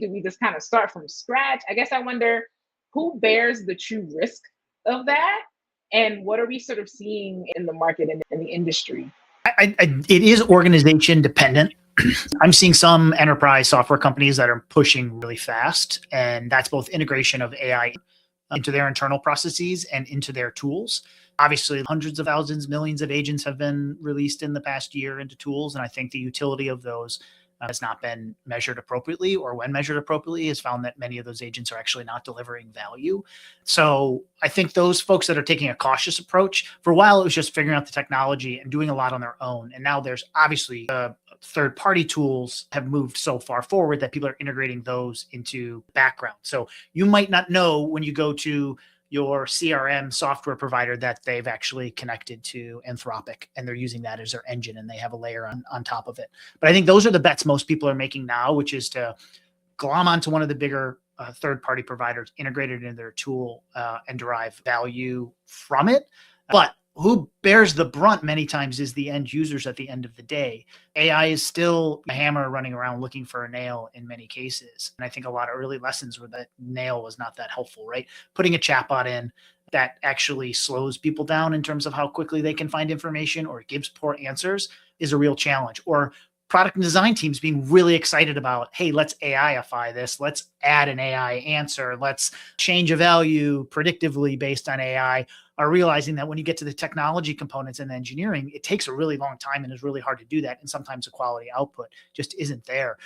Do we just kind of start from scratch? I guess I wonder who bears the true risk of that, and what are we sort of seeing in the market and in the industry? It is organization dependent. I'm seeing some enterprise software companies that are pushing really fast, and that's both integration of AI into their internal processes and into their tools. Obviously, hundreds of thousands, millions of agents have been released in the past year into tools, and I think the utility of those has not been measured appropriately, or when measured appropriately, has found that many of those agents are actually not delivering value. So I think those folks that are taking a cautious approach, for a while, it was just figuring out the technology and doing a lot on their own. And now there's obviously third-party tools have moved so far forward that people are integrating those into background. So you might not know when you go to your CRM software provider that they've actually connected to Anthropic and they're using that as their engine and they have a layer on top of it. But I think those are the bets most people are making now, which is to glom onto one of the bigger third-party providers, integrate it into their tool and derive value from it. But who bears the brunt many times is the end users at the end of the day. AI is still a hammer running around looking for a nail in many cases. And I think a lot of early lessons were that nail was not that helpful, right? Putting a chatbot in that actually slows people down in terms of how quickly they can find information or gives poor answers is a real challenge. Or product and design teams being really excited about, hey, let's AI-ify this. Let's add an AI answer. Let's change a value predictively based on AI, are realizing that when you get to the technology components and engineering, it takes a really long time and is really hard to do that. And sometimes the quality output just isn't there.